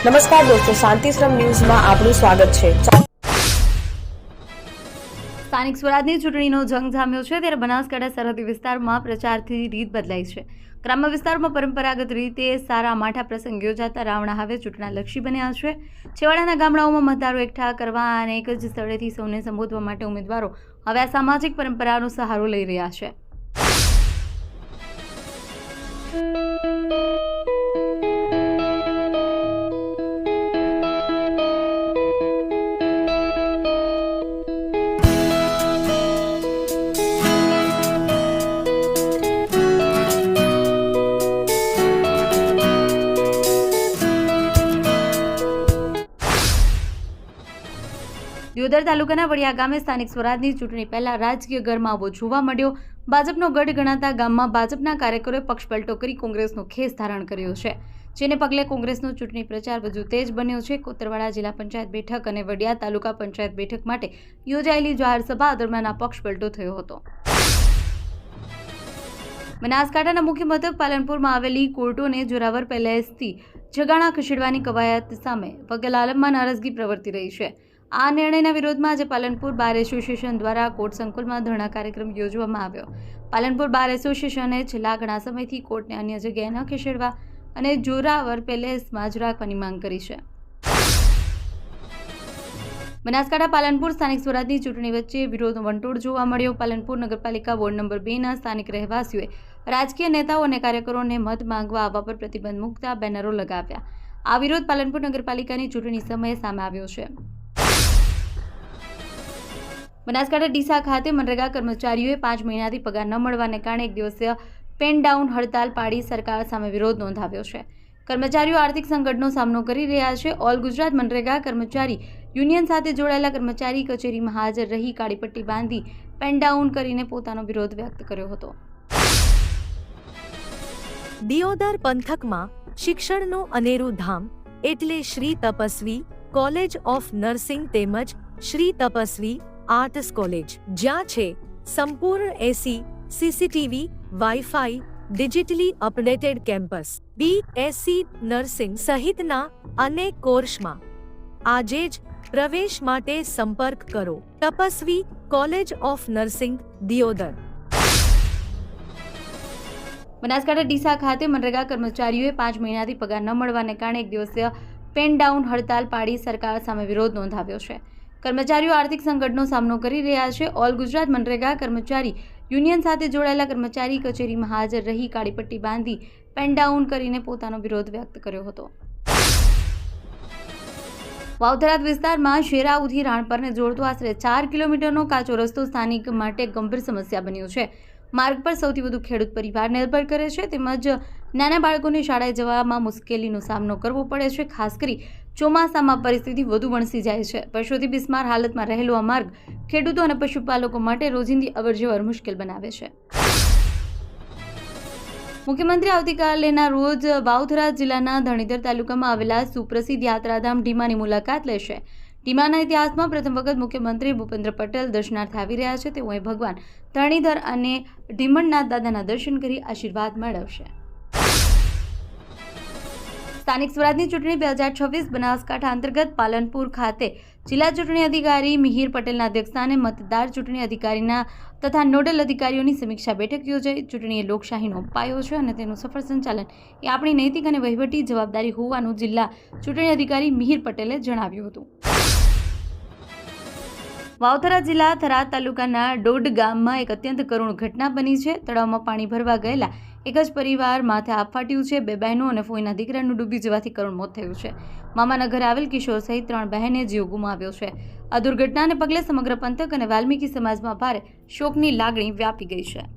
નમસ્કાર દોસ્તો, શાંતિશ્રમ ન્યૂઝમાં આપનું સ્વાગત છે। સ્થાનિક સ્વરાજની ચૂંટણીનો જંગ જામ્યો છે ત્યારે બનાસકાંઠા સરહદી વિસ્તારમાં પ્રચારથી રીત બદલાઈ છે। ગ્રામ્ય વિસ્તારમાં પરંપરાગત રીતે સારા માઠા પ્રસંગ યોજાતા રાવણા હવે ચૂંટણાલક્ષી બન્યા છે। છેવાડાના ગામડાઓમાં મતદારો એકઠા કરવા અને એક જ સ્થળેથી સૌને સંબોધવા માટે ઉમેદવારો હવે આ સામાજિક પરંપરાનો સહારો લઈ રહ્યા છે। દિયોદર તાલુકાના વડિયા ગામે સ્થાનિક સ્વરાજની ચૂંટણી પહેલા રાજકીય ગરમાવો જોવા મળ્યો। ભાજપનો ગઢ ગણાતા ગામમાં ભાજપના કાર્યકરોએ પક્ષપલટો કરી કોંગ્રેસનો ખેસ ધારણ કર્યો છે, જેને પગલે કોંગ્રેસનો ચૂંટણી પ્રચાર વધુ તેજ બન્યો છે। કોતરવાડા જિલ્લા પંચાયત બેઠક અને વડિયા તાલુકા પંચાયત બેઠક માટે યોજાયેલી જાહેર સભા દરમિયાન આ પક્ષપલટો થયો હતો। બનાસકાંઠાના મુખ્ય મથક પાલનપુરમાં આવેલી કોર્ટોને જોરાવર પેલેસથી જગાણા ખસેડવાની કવાયત સામે વકીલ આલમમાં નારાજગી પ્રવર્તી રહી છે। આ નિર્ણયના વિરોધમાં આજે પાલનપુર બાર એસોસિએશન દ્વારા કોર્ટ સંકુલમાં ધરણા કાર્યક્રમ યોજવામાં આવ્યો। પાલનપુર બાર એસોસિએશને છેલ્લા ઘણા સમયથી કોર્ટને અન્ય જગ્યાએ ન ખસેડવા અને જોરાવર પેલેસમાં જ રાખવાની માંગ કરી છે। બનાસકાંઠા પાલનપુર સ્થાનિક સ્વરાજની ચૂંટણી વચ્ચે વિરોધ વંટોળ જોવા મળ્યો। પાલનપુર નગરપાલિકા વોર્ડ નંબર 2ના સ્થાનિક રહેવાસીઓએ રાજકીય નેતાઓ અને કાર્યકરોને મત માંગવા આવવા પર પ્રતિબંધ મૂકતા બેનરો લગાવ્યા। આ વિરોધ પાલનપુર નગરપાલિકાની ચૂંટણી સમયે સામે આવ્યો છે। બનાસકાંઠા ડીસા ખાતે મનરેગા કર્મચારીઓએ 5 મહિનાથી પગાર ન મળવાને કારણે એક દિવસીય પેન ડાઉન હડતાલ પાડી સરકાર સામે વિરોધ નોંધાવ્યો છે। કર્મચારીઓ આર્થિક સંકટનો સામનો કરી રહ્યા છે। ઓલ ગુજરાત મનરેગા કર્મચારી યુનિયન સાથે જોડાયેલા કર્મચારી કચેરીમાં હાજર રહી કાળી પટ્ટી બાંધી પેન ડાઉન કરીને પોતાનો વિરોધ વ્યક્ત કર્યો હતો। દિયોદર પંથકમાં શિક્ષણનું અનેરું ધામ એટલે Shri Tapasvi college of nursing તેમજ શ્રી તપસ્વી આર્ટ્સ કોલેજ, જ્યાં છે સંપૂર્ણ AC, CCTV, wifi, digitally updated campus, BSc nursing સહિતના અનેક કોર્સમાં આજે જ પ્રવેશ માટે સંપર્ક કરો। Tapasvi college of nursing, Deodar. Banaskantha Deesa ખાતે મનરેગા કર્મચારીઓએ 5 મહિનાથી પગાર ન મળવાને કારણે એક દિવસીય પેન ડાઉન હડતાલ પાડી સરકાર સામે વિરોધ નોંધાવ્યો છે। કર્મચારીઓ આર્થિક સંકટનો સામનો કરી રહ્યા છે। ઓલ ગુજરાત મનરેગા કર્મચારી યુનિયન સાથે જોડાયેલા કર્મચારી કચેરીમાં હાજર રહી કાળી પટ્ટી બાંધી પેન ડાઉન કરીને પોતાનો વિરોધ વ્યક્ત કર્યો હતો। વાવથરાદ વિસ્તારમાં શેરાઉથી રાણપરને જોડતો આશરે 4 કિલોમીટરનો કાચો રસ્તો સ્થાનિક માટે ગંભીર સમસ્યા બન્યો છે। માર્ગ પર સૌથી વધુ ખેડૂત પરિવાર નિર્ભર કરે છે, તેમજ નાના બાળકોને શાળાએ જવામાં મુશ્કેલીનો સામનો કરવો પડે છે। ખાસ કરી ચોમાસામાં પરિસ્થિતિ વધુ વણસી જાય છે। વર્ષોથી બિસ્માર હાલતમાં રહેલો આ માર્ગ ખેડૂતો અને પશુપાલકો માટે રોજિંદી અવરજવર મુશ્કેલ બનાવે છે। મુખ્યમંત્રી આવતીકાલેના રોજ વાવથરા જિલ્લાના ધણીધર તાલુકામાં આવેલા સુપ્રસિદ્ધ યાત્રાધામ ઢીમાની મુલાકાત લેશે। ઢીમાના ઇતિહાસમાં પ્રથમ વખત મુખ્યમંત્રી ભૂપેન્દ્ર પટેલ દર્શનાર્થે આવી રહ્યા છે। તેઓએ ભગવાન ધણીધર અને ઢીમણનાથ દાદાના દર્શન કરી આશીર્વાદ મેળવશે। સ્થાનિક સ્વરાજની ચૂંટણી 2026 બનાસકાંઠા અંતર્ગત પાલનપુર ખાતે જિલ્લા ચૂંટણી અધિકારી મિહિર પટેલના અધ્યક્ષસ્થાને મતદાર ચૂંટણી અધિકારીના તથા નોડલ અધિકારીઓની સમીક્ષા બેઠક યોજાઈ। ચૂંટણી એ લોકશાહીનો પાયો છે અને તેનું સફળ સંચાલન એ આપણી નૈતિક અને વહીવટી જવાબદારી હોવાનું જિલ્લા ચૂંટણી અધિકારી મિહિર પટેલે જણાવ્યું હતું। વાવથરા જિલ્લા થરાદ તાલુકાના ડોડ ગામમાં એક અત્યંત કરુણ ઘટના બની છે। તળાવમાં પાણી ભરવા ગયેલા એક જ પરિવાર માથે આપ ફાટ્યું છે। 2 બહેનો અને ફોઈના દીકરાનું ડૂબી જવાથી કરુણ મોત થયું છે। મામાના ઘરે આવેલ કિશોર સહિત 3 બહેને જીવ ગુમાવ્યો છે। આ દુર્ઘટનાને પગલે સમગ્ર પંથક અને વાલ્મીકી સમાજમાં ભારે શોકની લાગણી વ્યાપી ગઈ છે।